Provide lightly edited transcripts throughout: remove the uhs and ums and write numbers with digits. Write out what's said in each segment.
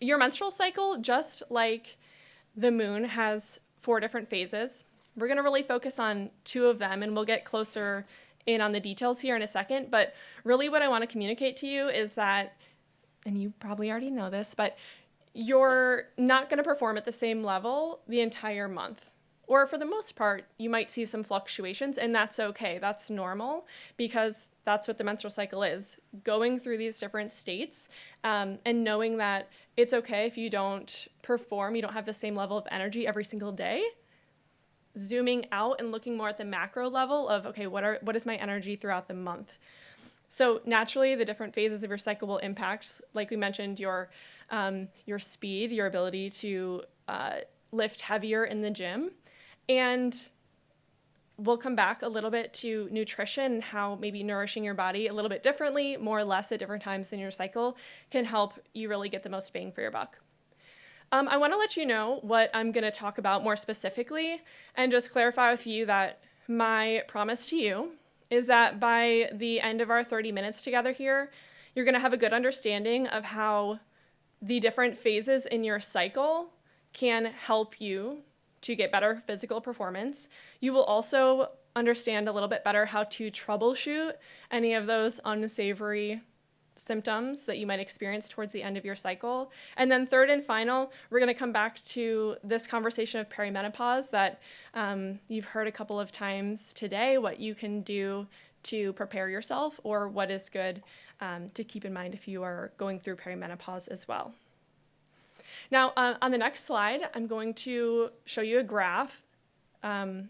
your menstrual cycle, just like the moon, has 4 different phases. We're going to really focus on 2 of them, and we'll get closer in on the details here in a second. But really what I want to communicate to you is that, and you probably already know this, but you're not going to perform at the same level the entire month. Or for the most part, you might see some fluctuations, and that's okay. That's normal, because that's what the menstrual cycle is, going through these different states, and knowing that it's okay if you don't perform, you don't have the same level of energy every single day. Zooming out and looking more at the macro level of, okay, what is my energy throughout the month? So naturally, the different phases of your cycle will impact, like we mentioned, your speed, your ability to lift heavier in the gym. And we'll come back a little bit to nutrition, how maybe nourishing your body a little bit differently, more or less at different times in your cycle, can help you really get the most bang for your buck. I want to let you know what I'm going to talk about more specifically, and just clarify with you that my promise to you is that by the end of our 30 minutes together here, you're going to have a good understanding of how the different phases in your cycle can help you to get better physical performance. You will also understand a little bit better how to troubleshoot any of those unsavory symptoms that you might experience towards the end of your cycle. And then third and final, we're going to come back to this conversation of perimenopause that you've heard a couple of times today, what you can do to prepare yourself, or what is good to keep in mind if you are going through perimenopause as well. Now, on the next slide, I'm going to show you a graph. No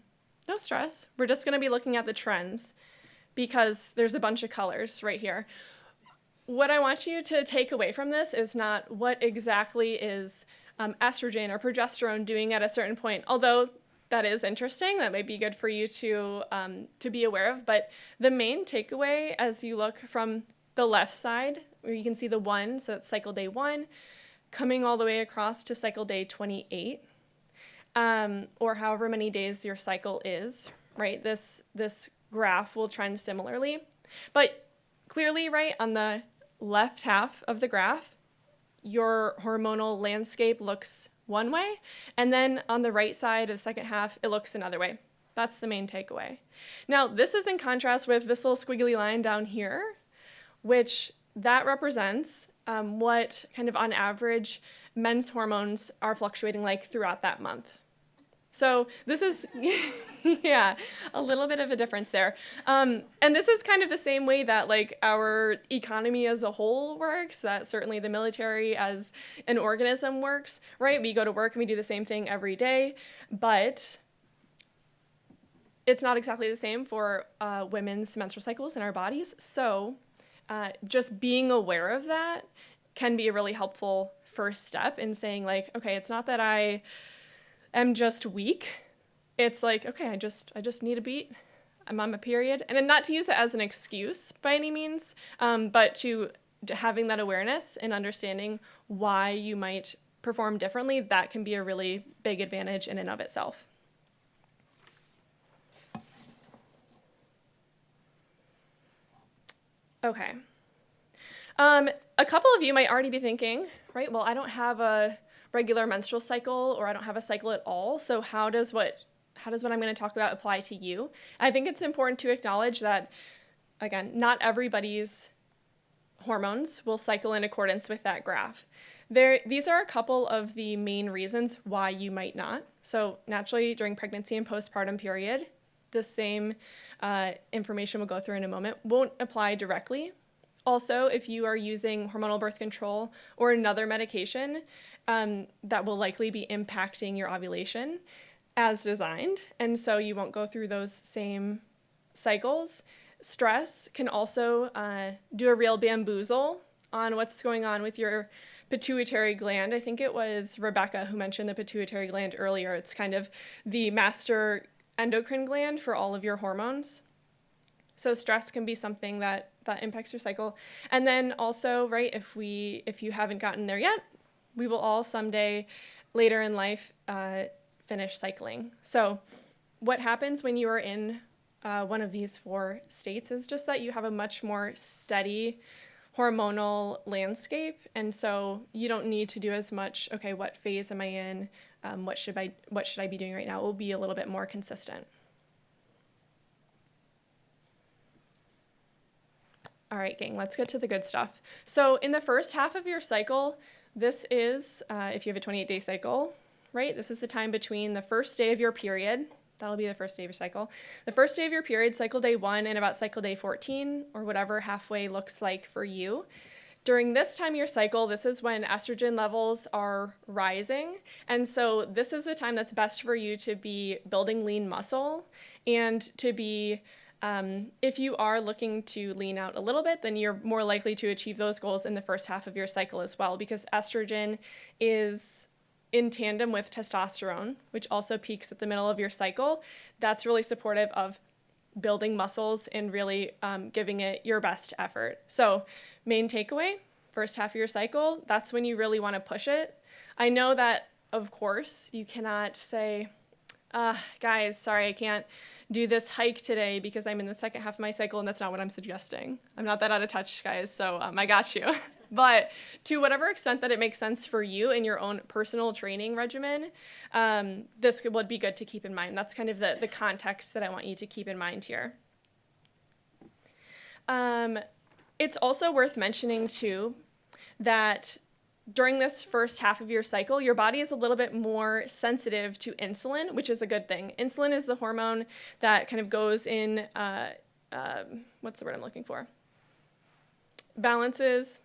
stress. We're just going to be looking at the trends because there's a bunch of colors right here. What I want you to take away from this is not what exactly is estrogen or progesterone doing at a certain point, although that is interesting. That might be good for you to be aware of. But the main takeaway, as you look from the left side, where you can see the 1, so it's cycle day 1, coming all the way across to cycle day 28, or however many days your cycle is, right? This graph will trend similarly. But clearly, right, on the left half of the graph, your hormonal landscape looks one way, and then on the right side of the second half, it looks another way. That's the main takeaway. Now, this is in contrast with this little squiggly line down here, which that represents what kind of on average men's hormones are fluctuating like throughout that month. So this is, yeah, a little bit of a difference there. And this is kind of the same way that like our economy as a whole works, that certainly the military as an organism works, right? We go to work and we do the same thing every day, but it's not exactly the same for women's menstrual cycles in our bodies. So just being aware of that can be a really helpful first step in saying like, okay, it's not that I am just weak. It's like, okay, I just need a beat. I'm on my period. And then not to use it as an excuse by any means, but to having that awareness and understanding why you might perform differently, that can be a really big advantage in and of itself. Okay. A couple of you might already be thinking, right, well, I don't have a regular menstrual cycle, or I don't have a cycle at all, so how does what I'm going to talk about apply to you? I think it's important to acknowledge that, again, not everybody's hormones will cycle in accordance with that graph. These are a couple of the main reasons why you might not. So naturally, during pregnancy and postpartum period, the same information we'll go through in a moment won't apply directly. Also, if you are using hormonal birth control or another medication, that will likely be impacting your ovulation as designed, and so you won't go through those same cycles. Stress can also do a real bamboozle on what's going on with your pituitary gland. I think it was Rebecca who mentioned the pituitary gland earlier. It's kind of the master endocrine gland for all of your hormones. So stress can be something that impacts your cycle. And then also, right, if you haven't gotten there yet, we will all someday later in life finish cycling. So what happens when you are in one of these 4 states is just that you have a much more steady hormonal landscape. And so you don't need to do as much, okay, what phase am I in? What should I be doing right now? It will be a little bit more consistent. All right, gang, let's get to the good stuff. So in the first half of your cycle, this is, if you have a 28-day cycle, right? This is the time between the first day of your period. That'll be the first day of your cycle. The first day of your period, cycle day 1, and about cycle day 14, or whatever halfway looks like for you. During this time of your cycle, this is when estrogen levels are rising. And so this is the time that's best for you to be building lean muscle and to be, if you are looking to lean out a little bit, then you're more likely to achieve those goals in the first half of your cycle as well, because estrogen is in tandem with testosterone, which also peaks at the middle of your cycle. That's really supportive of building muscles and really giving it your best effort. So main takeaway, first half of your cycle, that's when you really want to push it. I know that, of course, you cannot say, guys, sorry, I can't do this hike today because I'm in the second half of my cycle, and that's not what I'm suggesting. I'm not that out of touch, guys, so I got you. But to whatever extent that it makes sense for you in your own personal training regimen, this would be good to keep in mind. That's kind of the context that I want you to keep in mind here. It's also worth mentioning, too, that during this first half of your cycle, your body is a little bit more sensitive to insulin, which is a good thing. Insulin is the hormone that kind of goes in, what's the word I'm looking for? Balances,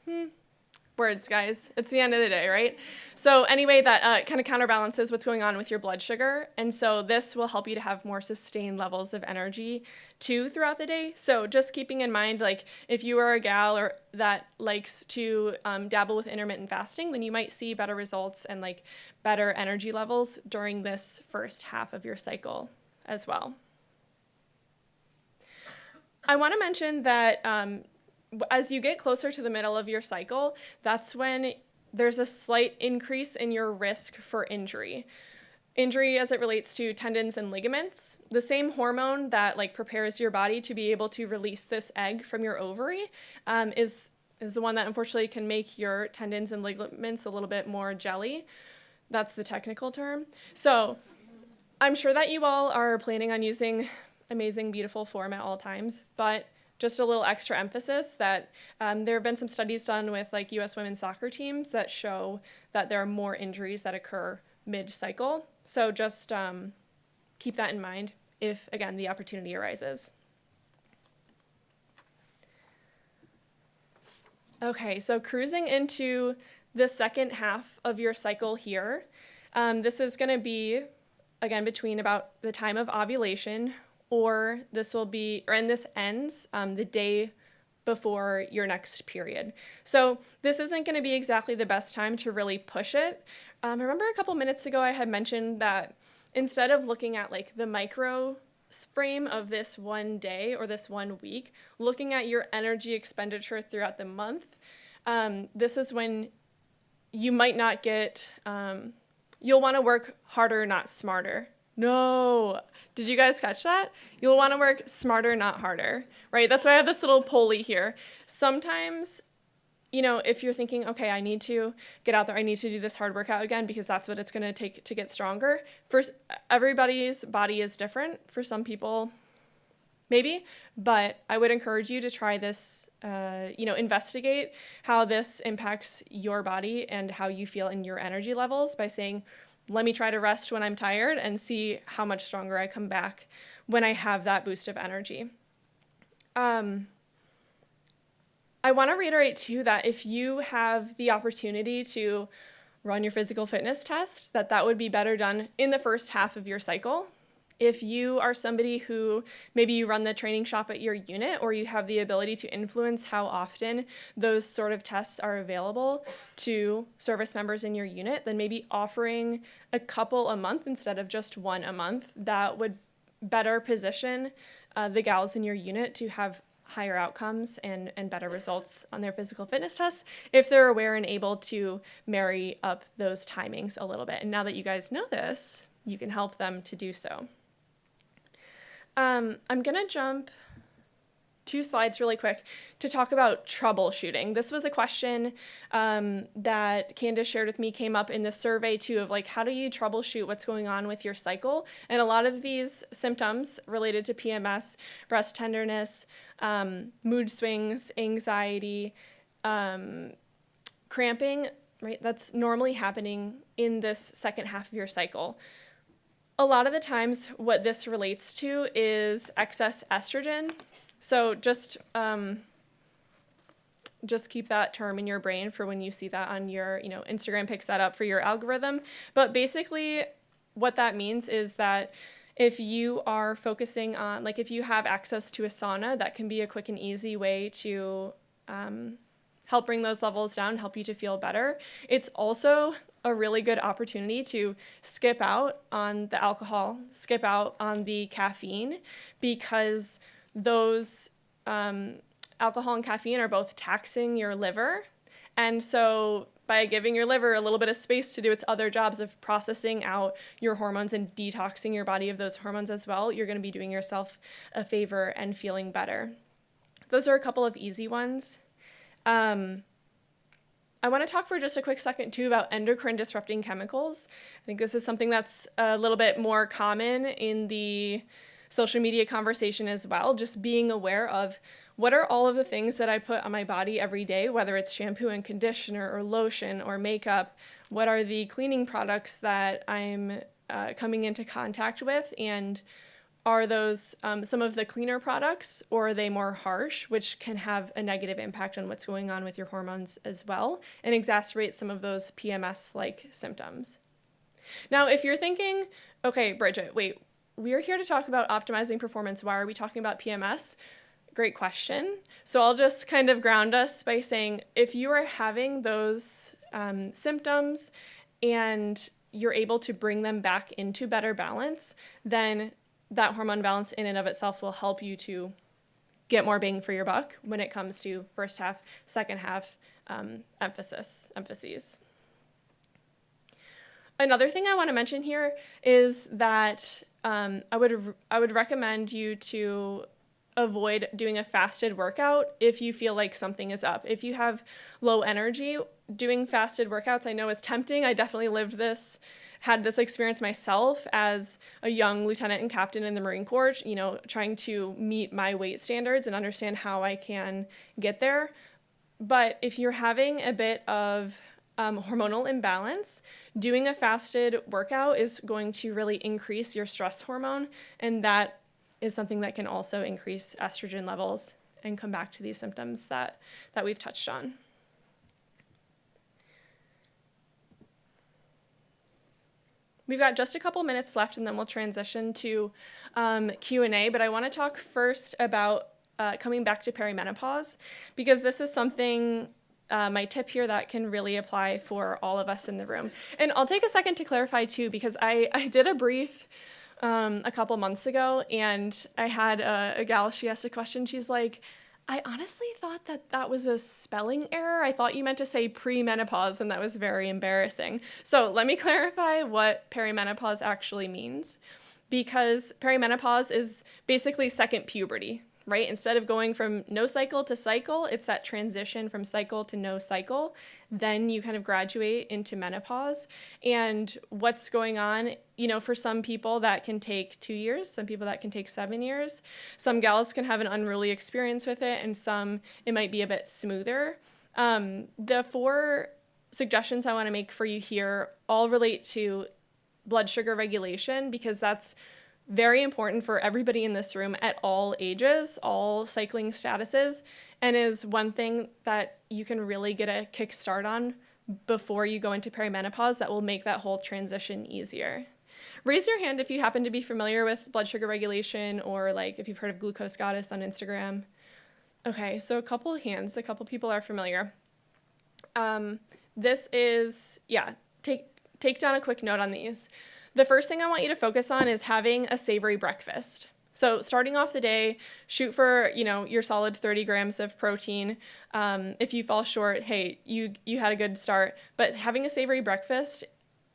words, guys. It's the end of the day, right? So anyway, that kind of counterbalances what's going on with your blood sugar. And so this will help you to have more sustained levels of energy too throughout the day. So just keeping in mind, like if you are a gal or that likes to dabble with intermittent fasting, then you might see better results and like better energy levels during this first half of your cycle as well. I want to mention that as you get closer to the middle of your cycle, that's when there's a slight increase in your risk for injury. Injury as it relates to tendons and ligaments. The same hormone that like prepares your body to be able to release this egg from your ovary is the one that unfortunately can make your tendons and ligaments a little bit more jelly. That's the technical term. So I'm sure that you all are planning on using amazing, beautiful form at all times, but just a little extra emphasis that there have been some studies done with like U.S. women's soccer teams that show that there are more injuries that occur mid-cycle. So just keep that in mind if, again, the opportunity arises. Okay, so cruising into the second half of your cycle here, this is going to be, again, between about the time of ovulation, or this ends the day before your next period. So this isn't going to be exactly the best time to really push it. Remember a couple minutes ago I had mentioned that instead of looking at like the micro frame of this one day or this 1 week, looking at your energy expenditure throughout the month, this is when you might not get, you'll want to work harder, not smarter. No. Did you guys catch that? You'll want to work smarter, not harder, right? That's why I have this little pulley here. Sometimes, you know, if you're thinking, okay, I need to get out there, I need to do this hard workout again because that's what it's going to take to get stronger. First, everybody's body is different. For some people, maybe, but I would encourage you to try this, investigate how this impacts your body and how you feel in your energy levels by saying, let me try to rest when I'm tired and see how much stronger I come back when I have that boost of energy. I want to reiterate too that if you have the opportunity to run your physical fitness test, that would be better done in the first half of your cycle. If you are somebody who maybe you run the training shop at your unit or you have the ability to influence how often those sort of tests are available to service members in your unit, then maybe offering a couple a month instead of just one a month, that would better position the gals in your unit to have higher outcomes and better results on their physical fitness tests if they're aware and able to marry up those timings a little bit. And now that you guys know this, you can help them to do so. I'm going to jump two slides really quick to talk about troubleshooting. This was a question that Candace shared with me, came up in the survey too, of like, how do you troubleshoot what's going on with your cycle? And a lot of these symptoms related to PMS, breast tenderness, mood swings, anxiety, cramping, right? That's normally happening in this second half of your cycle. A lot of the times what this relates to is excess estrogen. So just keep that term in your brain for when you see that on your, Instagram picks that up for your algorithm. But basically what that means is that if you are focusing on, like if you have access to a sauna, that can be a quick and easy way to help bring those levels down, help you to feel better. It's also a really good opportunity to skip out on the alcohol, skip out on the caffeine, because those alcohol and caffeine are both taxing your liver. And so by giving your liver a little bit of space to do its other jobs of processing out your hormones and detoxing your body of those hormones as well, you're going to be doing yourself a favor and feeling better. Those are a couple of easy ones. I want to talk for just a quick second too about endocrine disrupting chemicals. I think this is something that's a little bit more common in the social media conversation as well. Just being aware of what are all of the things that I put on my body every day, whether it's shampoo and conditioner or lotion or makeup. What are the cleaning products that I'm coming into contact with, and are those some of the cleaner products, or are they more harsh, which can have a negative impact on what's going on with your hormones as well and exacerbate some of those PMS-like symptoms. Now, if you're thinking, okay, Bridget, wait, we're here to talk about optimizing performance. Why are we talking about PMS? Great question. So I'll just kind of ground us by saying if you are having those symptoms and you're able to bring them back into better balance, then that hormone balance in and of itself will help you to get more bang for your buck when it comes to first half, second half emphases. Another thing I want to mention here is that I would recommend you to avoid doing a fasted workout if you feel like something is up. If you have low energy, doing fasted workouts I know is tempting. I definitely had this experience myself as a young lieutenant and captain in the Marine Corps, trying to meet my weight standards and understand how I can get there. But if you're having a bit of hormonal imbalance, doing a fasted workout is going to really increase your stress hormone, and that is something that can also increase estrogen levels and come back to these symptoms that we've touched on. We've got just a couple minutes left, and then we'll transition to Q&A, but I want to talk first about coming back to perimenopause, because this is something, my tip here, that can really apply for all of us in the room. And I'll take a second to clarify too, because I did a brief a couple months ago, and I had a gal, she asked a question, she's like, I honestly thought that was a spelling error. I thought you meant to say premenopause, and that was very embarrassing. So let me clarify what perimenopause actually means, because perimenopause is basically second puberty, right? Instead of going from no cycle to cycle, it's that transition from cycle to no cycle. Then you kind of graduate into menopause. And what's going on, for some people that can take 2 years, some people that can take 7 years. Some gals can have an unruly experience with it, and some it might be a bit smoother. The 4 suggestions I want to make for you here all relate to blood sugar regulation, because that's very important for everybody in this room at all ages, all cycling statuses, and is one thing that you can really get a kick start on before you go into perimenopause that will make that whole transition easier. Raise your hand if you happen to be familiar with blood sugar regulation, or like if you've heard of Glucose Goddess on Instagram. Okay, so a couple hands, a couple people are familiar. This is, take down a quick note on these. The first thing I want you to focus on is having a savory breakfast. So starting off the day, shoot for, your solid 30 grams of protein. If you fall short, hey, you had a good start. But having a savory breakfast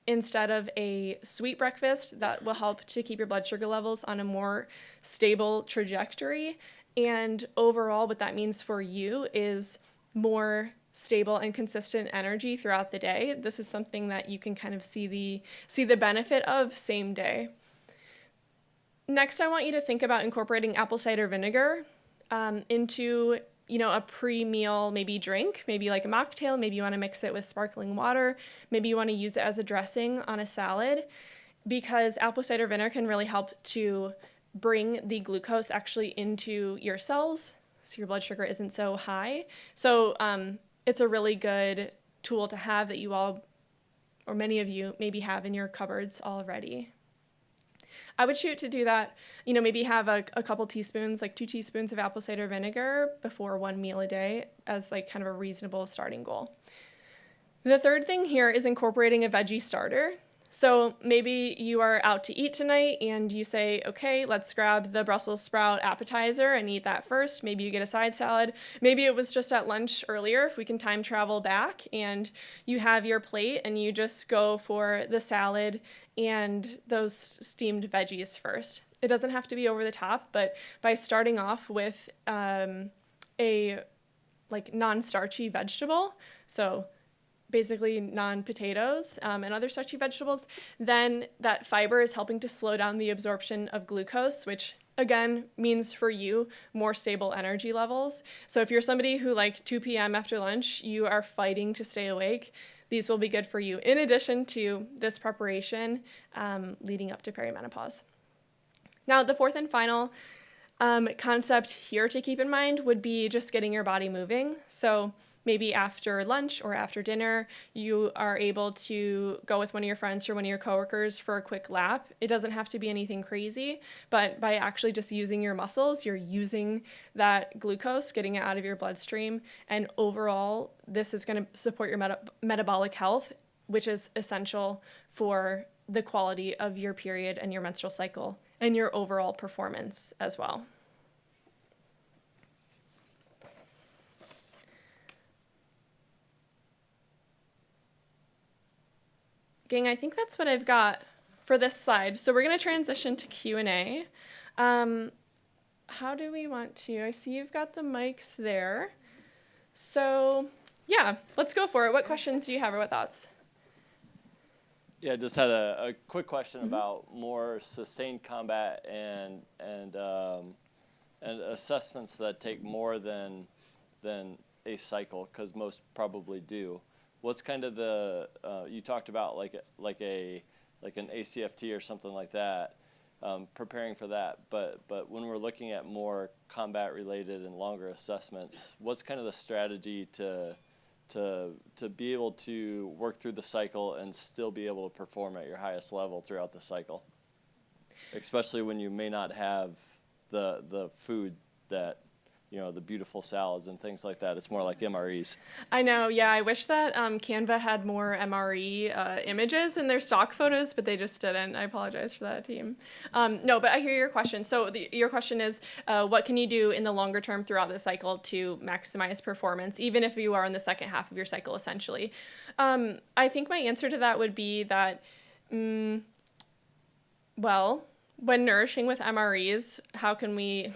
instead of a sweet breakfast, that will help to keep your blood sugar levels on a more stable trajectory. And overall, what that means for you is more stable and consistent energy throughout the day. This is something that you can kind of see the benefit of same day. Next, I want you to think about incorporating apple cider vinegar into a pre-meal maybe drink, maybe like a mocktail. Maybe you want to mix it with sparkling water. Maybe you want to use it as a dressing on a salad, because apple cider vinegar can really help to bring the glucose actually into your cells so your blood sugar isn't so high. So it's a really good tool to have that you all, or many of you, maybe have in your cupboards already. I would shoot to do that, maybe have a couple teaspoons, like 2 teaspoons of apple cider vinegar before one meal a day as like kind of a reasonable starting goal. The third thing here is incorporating a veggie starter. So maybe you are out to eat tonight and you say, okay, let's grab the Brussels sprout appetizer and eat that first. Maybe you get a side salad. Maybe it was just at lunch earlier, if we can time travel back, and you have your plate and you just go for the salad and those steamed veggies first. It doesn't have to be over the top, but by starting off with a like non-starchy vegetable, so basically non-potatoes and other starchy vegetables, then that fiber is helping to slow down the absorption of glucose, which again means for you more stable energy levels. So if you're somebody who like 2 p.m. after lunch, you are fighting to stay awake, these will be good for you, in addition to this preparation leading up to perimenopause. Now, the fourth and final concept here to keep in mind would be just getting your body moving. So maybe after lunch or after dinner, you are able to go with one of your friends or one of your coworkers for a quick lap. It doesn't have to be anything crazy, but by actually just using your muscles, you're using that glucose, getting it out of your bloodstream, and overall, this is going to support your metabolic health, which is essential for the quality of your period and your menstrual cycle and your overall performance as well. Gang, I think that's what I've got for this slide. So we're going to transition to Q&A. How do we want to? I see you've got the mics there. So yeah, let's go for it. What questions do you have or what thoughts? Yeah, just had a quick question about more sustained combat and assessments that take more than a cycle, because most probably do. What's kind of the you talked about like an ACFT or something like that, preparing for that. But when we're looking at more combat related and longer assessments, what's kind of the strategy to be able to work through the cycle and still be able to perform at your highest level throughout the cycle, especially when you may not have the food that, the beautiful salads and things like that. It's more like MREs. I know, yeah. I wish that Canva had more MRE images in their stock photos, but they just didn't. I apologize for that, team. No, but I hear your question. So your question is, what can you do in the longer term throughout the cycle to maximize performance, even if you are in the second half of your cycle, essentially? I think my answer to that would be that, well, when nourishing with MREs, how can we...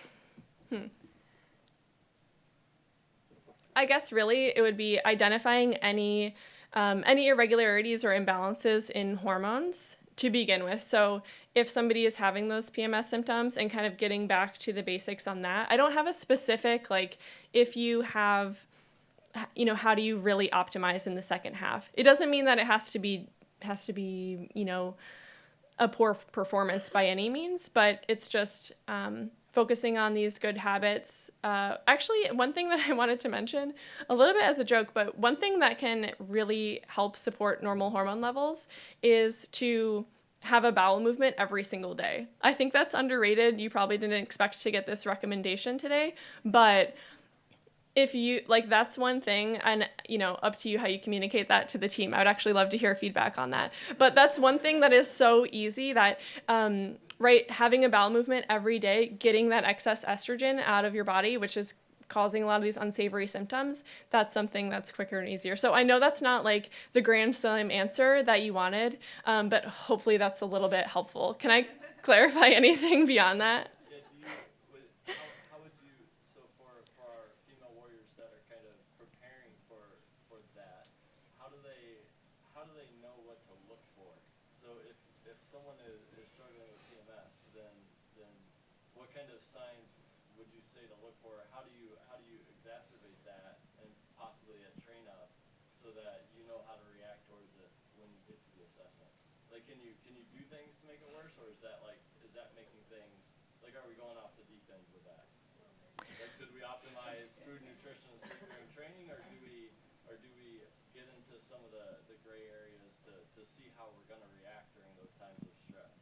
I guess really it would be identifying any irregularities or imbalances in hormones to begin with. So if somebody is having those PMS symptoms and kind of getting back to the basics on that. I don't have a specific, like, if you have, how do you really optimize in the second half? It doesn't mean that it has to be, a poor performance by any means, but it's just focusing on these good habits. Actually, one thing that I wanted to mention, a little bit as a joke, but one thing that can really help support normal hormone levels is to have a bowel movement every single day. I think that's underrated. You probably didn't expect to get this recommendation today, but if you, that's one thing, and, up to you how you communicate that to the team. I would actually love to hear feedback on that. But that's one thing that is so easy that, having a bowel movement every day, getting that excess estrogen out of your body, which is causing a lot of these unsavory symptoms, that's something that's quicker and easier. So I know that's not like the grand slam answer that you wanted, but hopefully that's a little bit helpful. Can I clarify anything beyond that? someone is struggling with PMS, then what kind of signs would you say to look for? How do you exacerbate that and possibly a train up so that you know how to react towards it when you get to the assessment? Like, can you do things to make it worse, or is that making things like, are we going off the deep end with that? Like, should we optimize food, nutrition, and sleep during training, or do we get into some of the gray areas to see how we're going to react during those times of stress?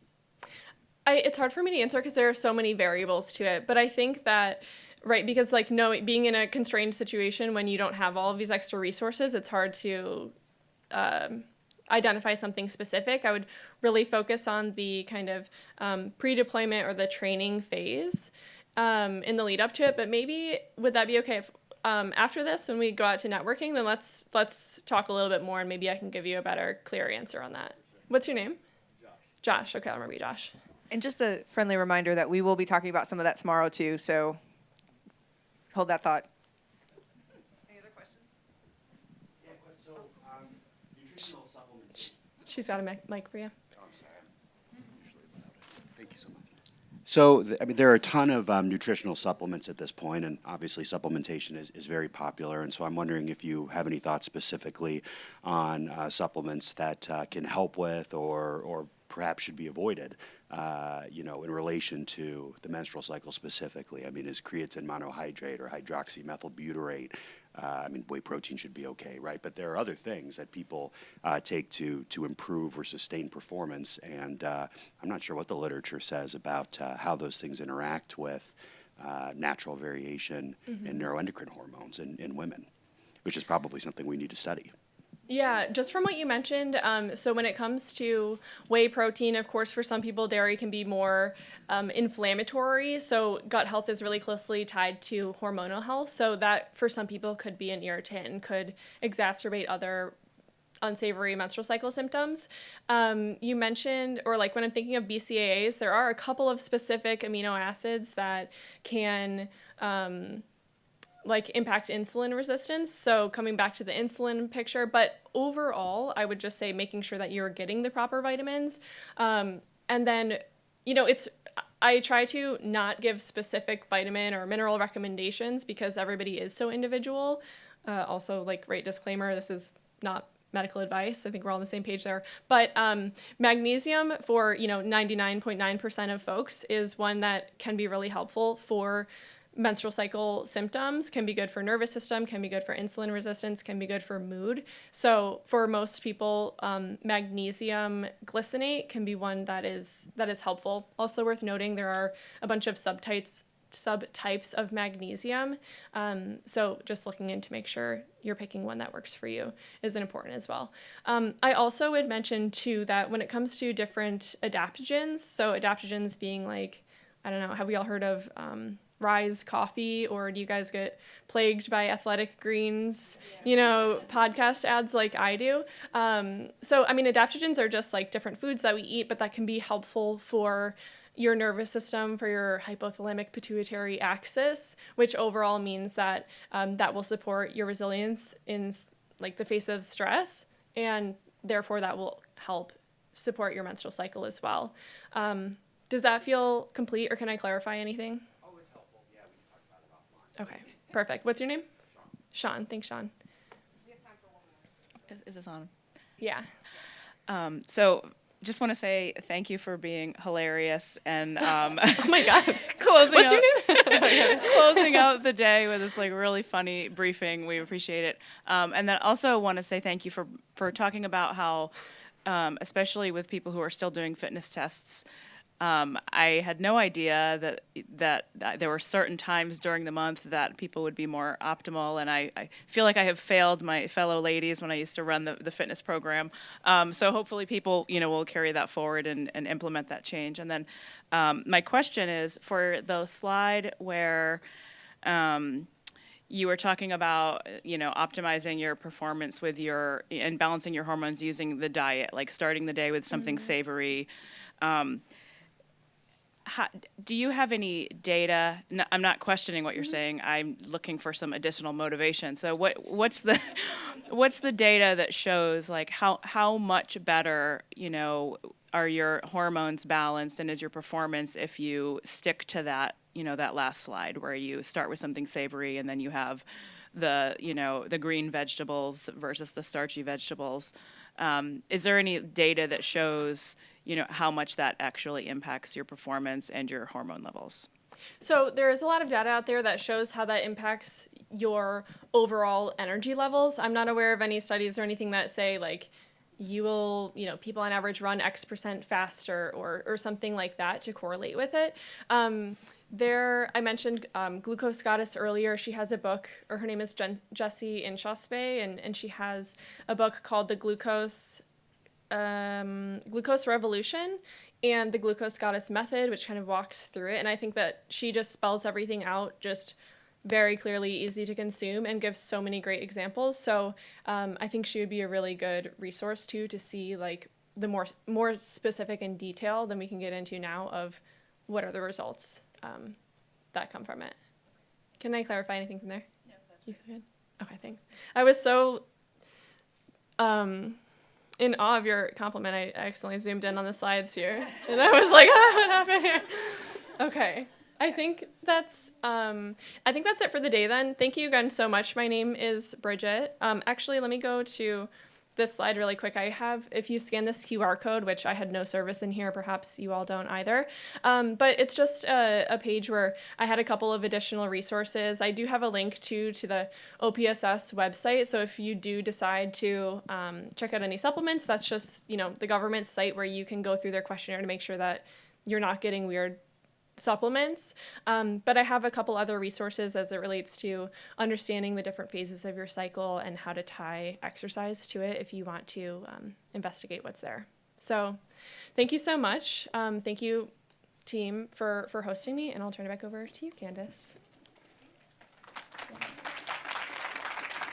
It's hard for me to answer because there are so many variables to it, but I think that, right, because like being in a constrained situation when you don't have all of these extra resources, it's hard to identify something specific. I would really focus on the kind of pre-deployment or the training phase in the lead up to it. But maybe would that be okay if after this, when we go out to networking, then let's talk a little bit more, and maybe I can give you a better, clear answer on that. What's your name? Josh. Okay, I'll remember you, Josh. And just a friendly reminder that we will be talking about some of that tomorrow too, so hold that thought. Any other questions? Yeah, so nutritional supplements. She's got a mic for you. Oh, I'm sorry. I'm usually louder. Thank you so much. So, there are a ton of nutritional supplements at this point, and obviously supplementation is very popular. And so I'm wondering if you have any thoughts specifically on supplements that can help with or perhaps should be avoided, in relation to the menstrual cycle specifically. I mean, is creatine monohydrate or hydroxymethylbutyrate? Whey protein should be okay, right? But there are other things that people take to improve or sustain performance, and I'm not sure what the literature says about how those things interact with natural variation in neuroendocrine hormones in women, which is probably something we need to study. Yeah, just from what you mentioned, so when it comes to whey protein, of course, for some people, dairy can be more inflammatory. So gut health is really closely tied to hormonal health. So that, for some people, could be an irritant and could exacerbate other unsavory menstrual cycle symptoms. You mentioned, or like when I'm thinking of BCAAs, there are a couple of specific amino acids that can impact insulin resistance. So coming back to the insulin picture, but overall, I would just say making sure that you're getting the proper vitamins. And then, I try to not give specific vitamin or mineral recommendations because everybody is so individual. Also, disclaimer, this is not medical advice. I think we're all on the same page there. But magnesium for, 99.9% of folks is one that can be really helpful for menstrual cycle symptoms, can be good for nervous system, can be good for insulin resistance, can be good for mood. So for most people, magnesium glycinate can be one that is helpful. Also worth noting, there are a bunch of subtypes of magnesium. So just looking in to make sure you're picking one that works for you is important as well. I also would mention too that when it comes to different adaptogens, so adaptogens being like, I don't know, have we all heard of Rise coffee, or do you guys get plagued by Athletic Greens, podcast ads like I do? Adaptogens are just like different foods that we eat, but that can be helpful for your nervous system, for your hypothalamic pituitary axis, which overall means that that will support your resilience in the face of stress, and therefore that will help support your menstrual cycle as well. Does that feel complete, or can I clarify anything? Okay, perfect. What's your name? Sean. Thanks, Sean. We have time for one more. Is this on? Yeah. So just want to say thank you for being hilarious and oh my God. What's your name? Closing out the day with this really funny briefing. We appreciate it. And then also want to say thank you for talking about how, especially with people who are still doing fitness tests, I had no idea that there were certain times during the month that people would be more optimal, and I feel like I have failed my fellow ladies when I used to run the fitness program. So hopefully people will carry that forward and implement that change. And then my question is, for the slide where you were talking about optimizing your performance and balancing your hormones using the diet, like starting the day with something savory. Do you have any data? No, I'm not questioning what you're saying. I'm looking for some additional motivation. So what's the data that shows how much better are your hormones balanced, and is your performance if you stick to that, that last slide where you start with something savory and then you have the green vegetables versus the starchy vegetables. Is there any data that shows, how much that actually impacts your performance and your hormone levels? So there is a lot of data out there that shows how that impacts your overall energy levels. I'm not aware of any studies or anything that say like you will, people on average run X% faster or something like that to correlate with it. I mentioned Glucose Goddess earlier. She has a book, or her name is Jessie Inchauspé, and she has a book called The Glucose Revolution and the Glucose Goddess Method, which kind of walks through it. And I think that she just spells everything out just very clearly, easy to consume, and gives so many great examples. So I think she would be a really good resource too, to see like the more specific and detail than we can get into now of what are the results that come from it. Can I clarify anything from there? No, that's right. You feel good? Okay, thanks. I was so in awe of your compliment. I accidentally zoomed in on the slides here, and I was like, what happened here? Okay. I think that's it for the day then. Thank you again so much. My name is Bridget. Actually, let me go to this slide really quick. If you scan this QR code, which I had no service in here, perhaps you all don't either, but it's just a page where I had a couple of additional resources. I do have a link to the OPSS website, so if you do decide to check out any supplements, that's just the government site where you can go through their questionnaire to make sure that you're not getting weird supplements, but I have a couple other resources as it relates to understanding the different phases of your cycle and how to tie exercise to it if you want to investigate what's there. So thank you so much. Thank you, team, for hosting me, and I'll turn it back over to you, Candace.